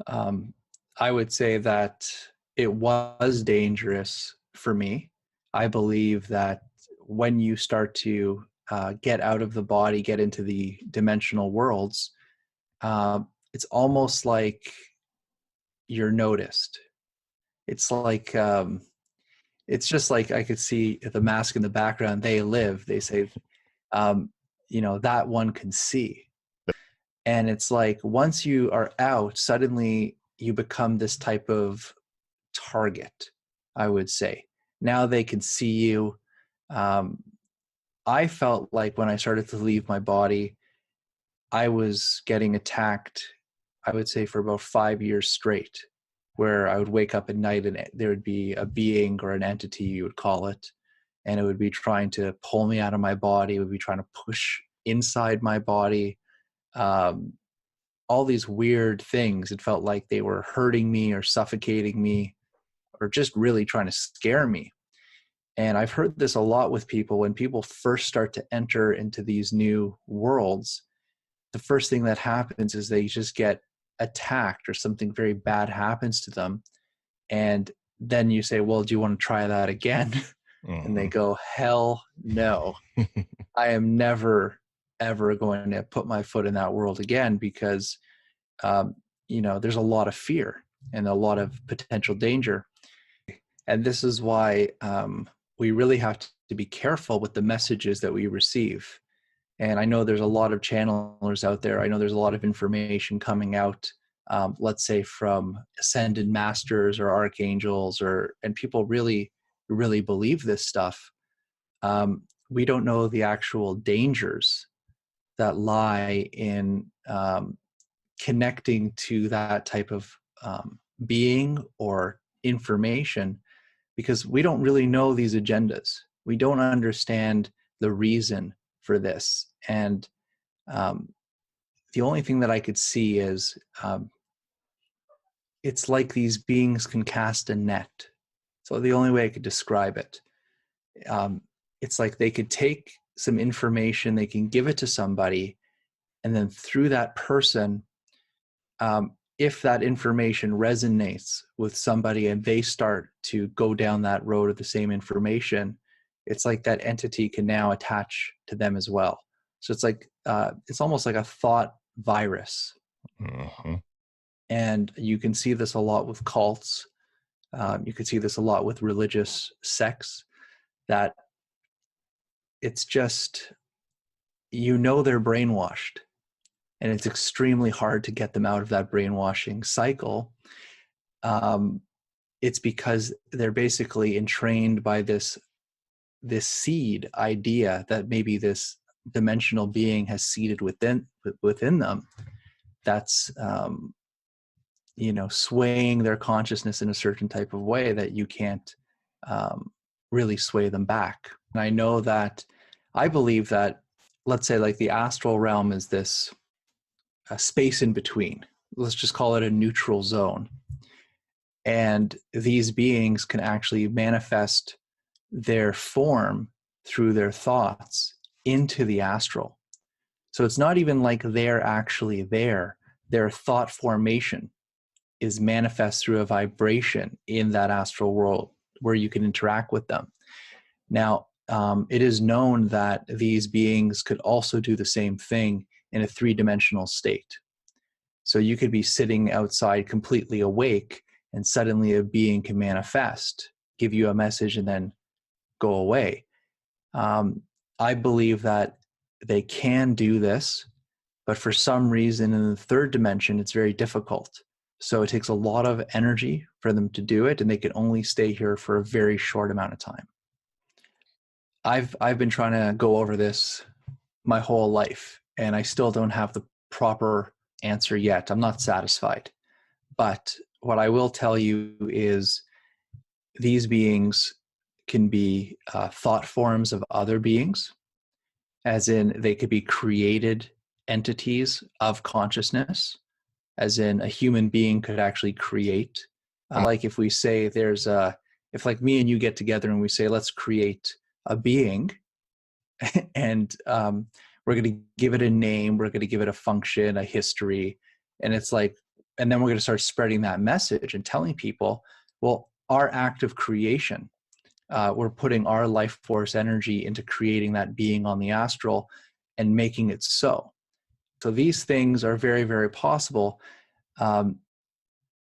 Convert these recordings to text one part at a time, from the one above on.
Um, I would say that it was dangerous for me. I believe that when you start to get out of the body, get into the dimensional worlds, it's almost like you're noticed. It's like it's just like I could see the mask in the background. They live. They say, um, that one can see. And it's like once you are out, suddenly you become this type of target, I would say. Now they can see you. Um, I felt like when I started to leave my body, I was getting attacked, I would say, for about 5 years straight, where I would wake up at night and there would be a being or an entity, you would call it, and it would be trying to pull me out of my body, it would be trying to push inside my body. Um, all these weird things. It felt like they were hurting me or suffocating me or just really trying to scare me. And I've heard this a lot with people. When people first start to enter into these new worlds, the first thing that happens is they just get attacked or something very bad happens to them. And then you say, well, do you want to try that again? And they Mhm. go, hell no. I am never, ever going to put my foot in that world again because, um, there's a lot of fear and a lot of potential danger. And this is why we really have to be careful with the messages that we receive. And I know there's a lot of channelers out there. I know there's a lot of information coming out, let's say from ascended masters or archangels, and people really, really believe this stuff. We don't know the actual dangers that lie in connecting to that type of being or information because we don't really know these agendas. We don't understand the reason for this. And um, the only thing that I could see is it's like these beings can cast a net. So the only way I could describe it, um, it's like they could take some information, they can give it to somebody, and then through that person, if that information resonates with somebody and they start to go down that road of the same information, it's like that entity can now attach to them as well. So it's like it's almost like a thought virus, Mhm. and you can see this a lot with cults. You can see this a lot with religious sects. That it's just they're brainwashed, and it's extremely hard to get them out of that brainwashing cycle. Um, it's because they're basically entrained by this seed idea that maybe this dimensional being has seeded within them that's swaying their consciousness in a certain type of way that you can't really sway them back. And I know that I believe that, let's say, like the astral realm is this space in between. Let's just call it a neutral zone. And these beings can actually manifest their form through their thoughts into the astral. So it's not even like they're actually there. Their thought formation is manifest through a vibration in that astral world where you can interact with them. Now, it is known that these beings could also do the same thing in a three-dimensional state. So you could be sitting outside completely awake, and suddenly a being can manifest, give you a message, and then go away. Um, I believe that they can do this, but for some reason in the third dimension, it's very difficult. So it takes a lot of energy for them to do it, and they can only stay here for a very short amount of time. I've been trying to go over this my whole life, and I still don't have the proper answer yet. I'm not satisfied. But what I will tell you is these beings can be thought forms of other beings, as in they could be created entities of consciousness, as in a human being could actually create. Like if we say if like me and you get together and we say, let's create a being, and we're going to give it a name, we're going to give it a function, a history, and it's like and then we're going to start spreading that message and telling people, well, our act of creation, we're putting our life force energy into creating that being on the astral and making it so. So these things are very, very possible. And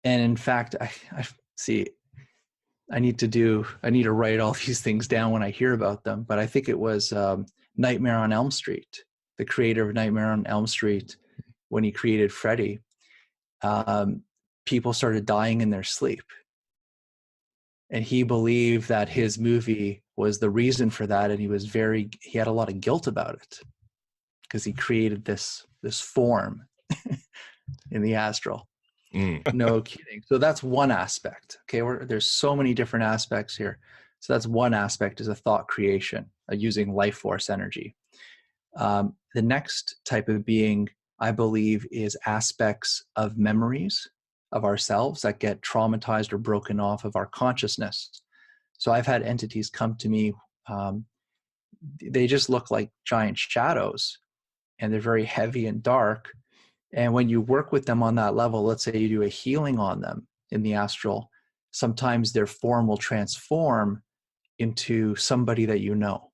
in fact, I see, I need to write all these things down when I hear about them. But I think it was Nightmare on Elm Street, the creator of Nightmare on Elm Street, when he created Freddy, people started dying in their sleep. And he believed that his movie was the reason for that. And he had a lot of guilt about it because he created this form in the astral. No kidding. So that's one aspect. Okay, there's so many different aspects here. So that's one aspect, is a thought creation, using life force energy. The next type of being, I believe, is aspects of memories of ourselves that get traumatized or broken off of our consciousness. So I've had entities come to me. They just look like giant shadows, and they're very heavy and dark. And when you work with them on that level, let's say you do a healing on them in the astral, sometimes their form will transform into somebody that you know.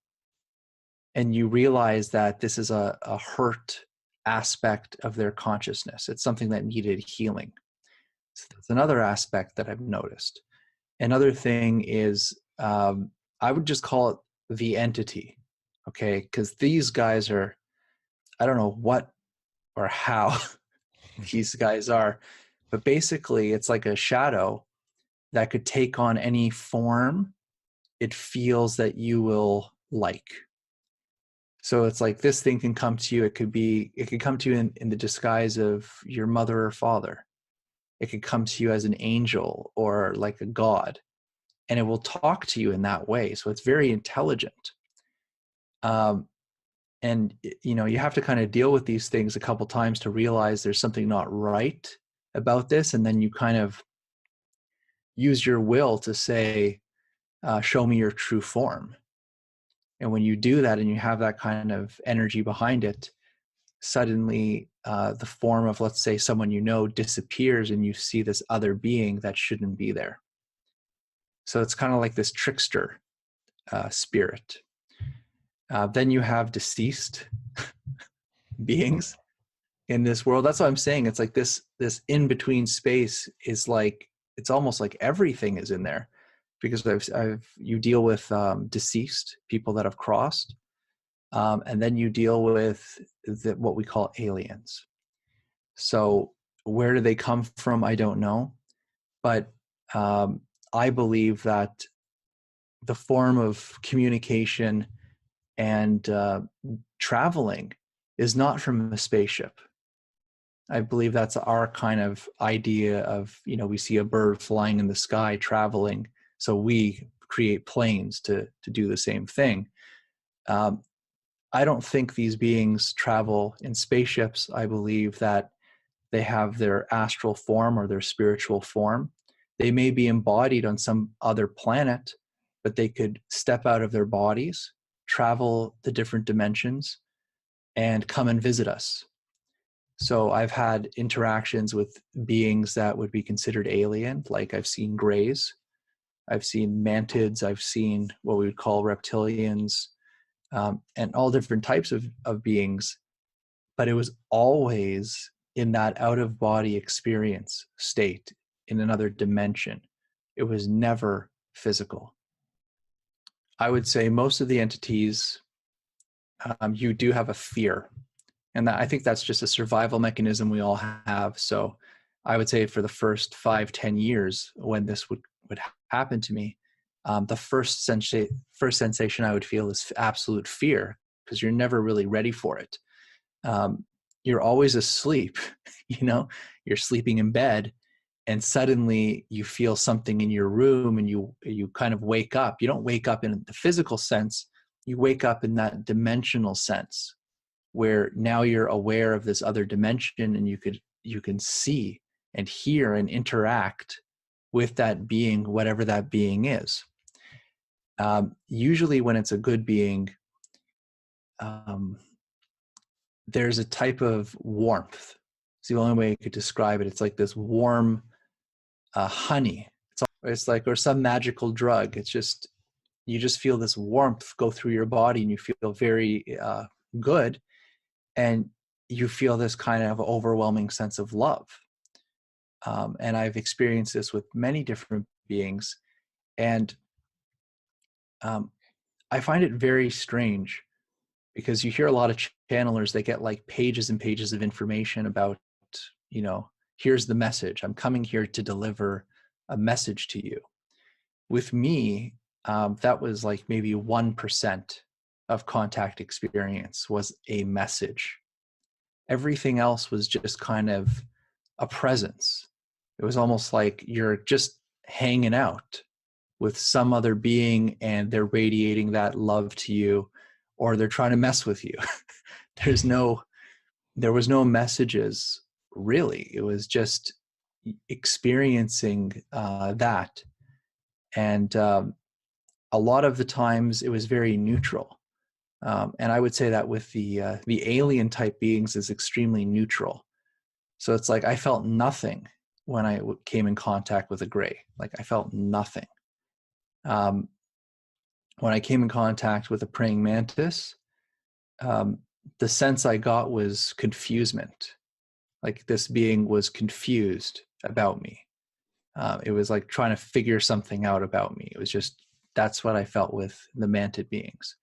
And you realize that this is a hurt aspect of their consciousness. It's something that needed healing. So that's another aspect that I've noticed. Another thing is, I would just call it the entity, okay? Because these guys are, I don't know what or how these guys are, but basically it's like a shadow that could take on any form it feels that you will like. So it's like this thing can come to you. It could come to you in the disguise of your mother or father. It could come to you as an angel or like a god, and it will talk to you in that way. So it's very intelligent. And you have to kind of deal with these things a couple times to realize there's something not right about this. And then you kind of use your will to say, show me your true form. And when you do that and you have that kind of energy behind it, suddenly the form of, let's say, someone you know disappears and you see this other being that shouldn't be there. So it's kind of like this trickster spirit. Then you have deceased beings in this world. That's what I'm saying. It's like this in-between space is like, it's almost like everything is in there, because you deal with deceased people that have crossed. And then you deal with what we call aliens. So where do they come from? I don't know. But I believe that the form of communication and traveling is not from a spaceship. I believe that's our kind of idea of, we see a bird flying in the sky traveling, so we create planes to do the same thing. I don't think these beings travel in spaceships. I believe that they have their astral form or their spiritual form. They may be embodied on some other planet, but they could step out of their bodies, travel the different dimensions, and come and visit us. So I've had interactions with beings that would be considered alien, like I've seen greys, I've seen mantids, I've seen what we would call reptilians, and all different types of beings. But it was always in that out-of-body experience state, in another dimension. It was never physical. I would say most of the entities, you do have a fear. And I think that's just a survival mechanism we all have. So I would say for the first 5-10 years when this would happen to me, the first sensation I would feel is absolute fear, because you're never really ready for it. You're always asleep, you're sleeping in bed, and suddenly you feel something in your room, and you kind of wake up. You don't wake up in the physical sense, you wake up in that dimensional sense, where now you're aware of this other dimension, and you can see and hear and interact with that being, whatever that being is. Usually when it's a good being, there's a type of warmth It's the only way I could describe it. It's like this warm honey. It's like, or some magical drug. It's just, you just feel this warmth go through your body, and you feel very good, and you feel this kind of overwhelming sense of love. And I've experienced this with many different beings, and I find it very strange, because you hear a lot of channelers, they get like pages and pages of information about, here's the message. I'm coming here to deliver a message to you. With me, that was like maybe 1% of contact experience was a message. Everything else was just kind of a presence. It was almost like you're just hanging out with some other being, and they're radiating that love to you, or they're trying to mess with you. There was no messages, really. It was just experiencing that. And a lot of the times it was very neutral. And I would say that with the alien type beings is extremely neutral. So it's like I felt nothing when I came in contact with a gray. Like I felt nothing. When I came in contact with a praying mantis, the sense I got was confusement. Like this being was confused about me. It was like trying to figure something out about me. It was just, that's what I felt with the mantid beings.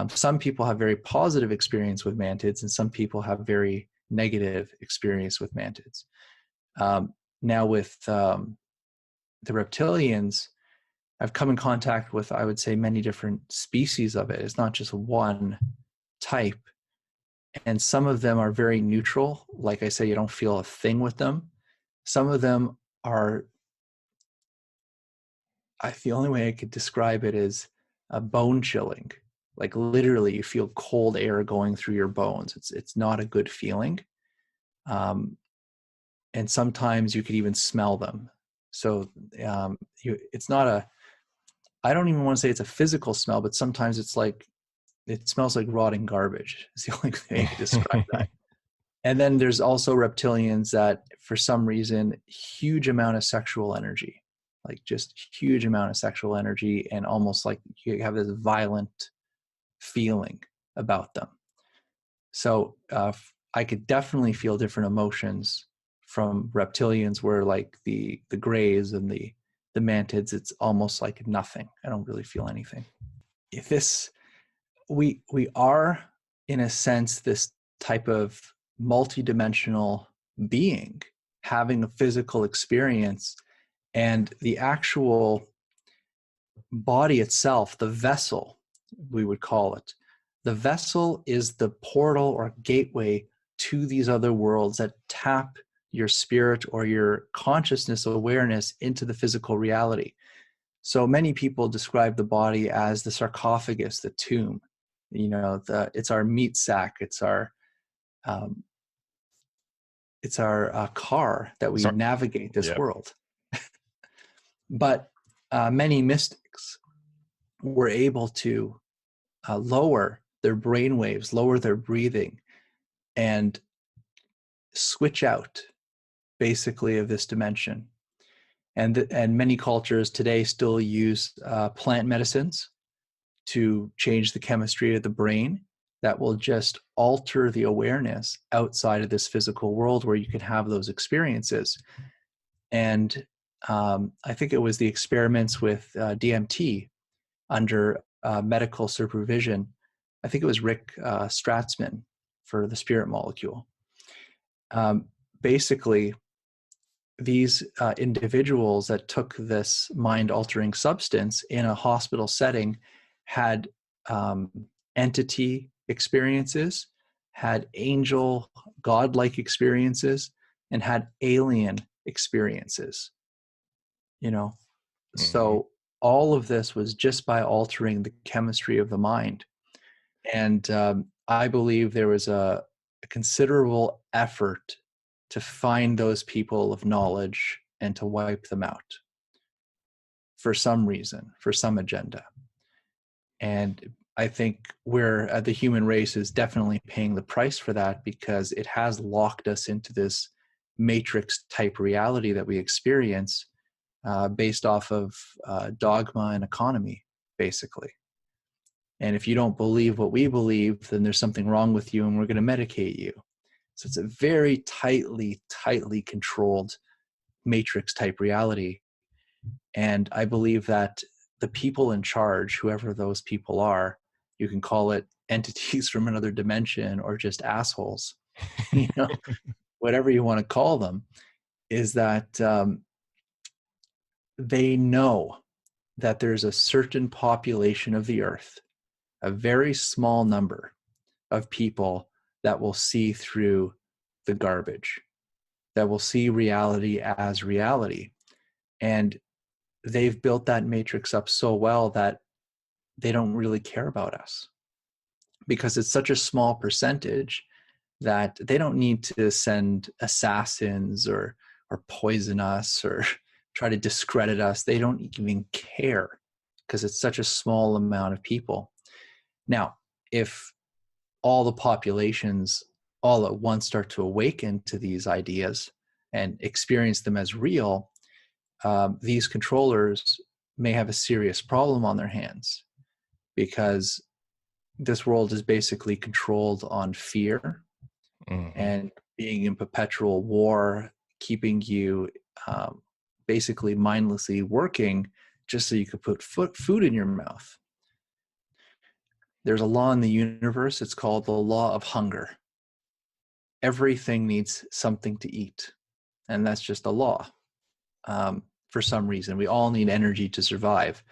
Some people have very positive experience with mantids, and some people have very negative experience with mantids. Now with the reptilians, I've come in contact with, I would say, many different species of it. It's not just one type. And some of them are very neutral. Like I say, you don't feel a thing with them. Some of them are, the only way I could describe it is a bone chilling. Like literally you feel cold air going through your bones. It's not a good feeling. And sometimes you could even smell them. So it's not I don't even want to say it's a physical smell, but sometimes it's like, it smells like rotting garbage. It's the only way I can describe that. And then there's also reptilians that for some reason, huge amount of sexual energy, like just huge amount of sexual energy, and almost like you have this violent feeling about them. So I could definitely feel different emotions from reptilians, where like the grays and the mantids, it's almost like nothing. I don't really feel anything. If this, we are in a sense this type of multidimensional being having a physical experience, and the actual body itself, the vessel, we would call it, the vessel is the portal or gateway to these other worlds that tap your spirit or your consciousness awareness into the physical reality. So many people describe the body as the sarcophagus, the tomb. It's our meat sack. It's our car that we navigate this world. But many mystics were able to lower their brain waves, lower their breathing, and switch out basically of this dimension. And many cultures today still use plant medicines to change the chemistry of the brain that will just alter the awareness outside of this physical world where you can have those experiences. And I think it was the experiments with DMT under medical supervision. I think it was Rick Stratzman for the spirit molecule. Basically, these individuals that took this mind-altering substance in a hospital setting had entity experiences, had angel, godlike experiences, and had alien experiences. So all of this was just by altering the chemistry of the mind. And I believe there was a considerable effort to find those people of knowledge and to wipe them out for some reason, for some agenda. And I think we're the human race is definitely paying the price for that, because it has locked us into this matrix type reality that we experience, based off of dogma and economy, basically. And if you don't believe what we believe, then there's something wrong with you, and we're going to medicate you. So it's a very tightly controlled matrix type reality. And I believe that the people in charge, whoever those people are, you can call it entities from another dimension or just assholes, you know, whatever you want to call them, is that they know that there's a certain population of the earth, a very small number of people that will see through the garbage, that will see reality as reality. And they've built that matrix up so well that they don't really care about us, because it's such a small percentage that they don't need to send assassins or poison us or try to discredit us. They don't even care, because it's such a small amount of people. Now, if all the populations all at once start to awaken to these ideas and experience them as real, these controllers may have a serious problem on their hands, because this world is basically controlled on fear and being in perpetual war, keeping you basically mindlessly working just so you could put food in your mouth. There's a law in the universe. It's called the law of hunger. Everything needs something to eat, and that's just a law. For some reason, we all need energy to survive.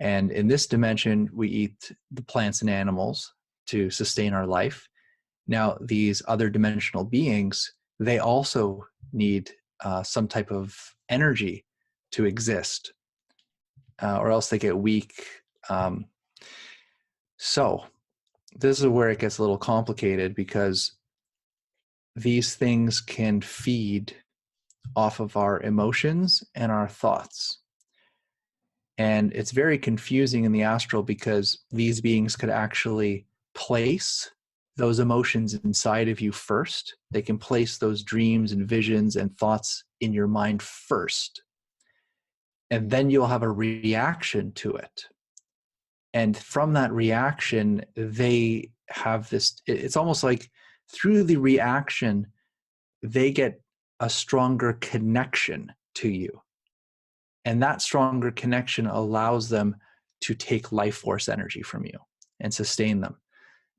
And in this dimension, we eat the plants and animals to sustain our life. Now, these other dimensional beings, they also need some type of energy to exist, or else they get weak. So this is where it gets a little complicated, because these things can feed off of our emotions and our thoughts. And it's very confusing in the astral, because these beings could actually place those emotions inside of you first. They can place those dreams and visions and thoughts in your mind first. And then you'll have a reaction to it. And from that reaction, they have this, it's almost like through the reaction, they get a stronger connection to you. And that stronger connection allows them to take life force energy from you and sustain them.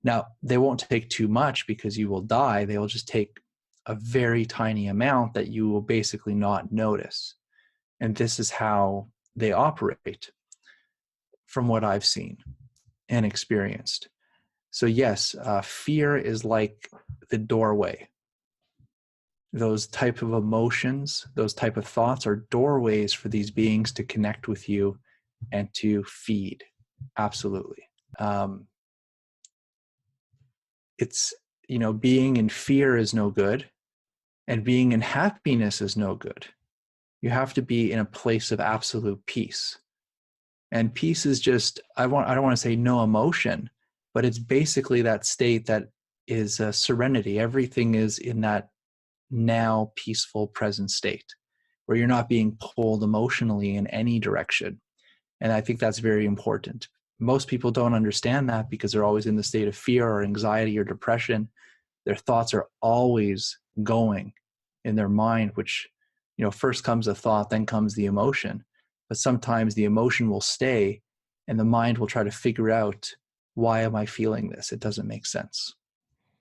Now, they won't take too much, because you will die. They will just take a very tiny amount that you will basically not notice. And this is how they operate, from what I've seen and experienced. So yes, fear is like the doorway. Those type of emotions, those type of thoughts are doorways for these beings to connect with you and to feed. Absolutely. It's, being in fear is no good, and being in happiness is no good. You have to be in a place of absolute peace. And peace is just, I don't want to say no emotion, but it's basically that state that is serenity. Everything is in that now peaceful present state, where you're not being pulled emotionally in any direction. And I think that's very important. Most people don't understand that, because they're always in the state of fear or anxiety or depression. Their thoughts are always going in their mind, which, first comes a thought, then comes the emotion. But sometimes the emotion will stay, and the mind will try to figure out, why am I feeling this? It doesn't make sense.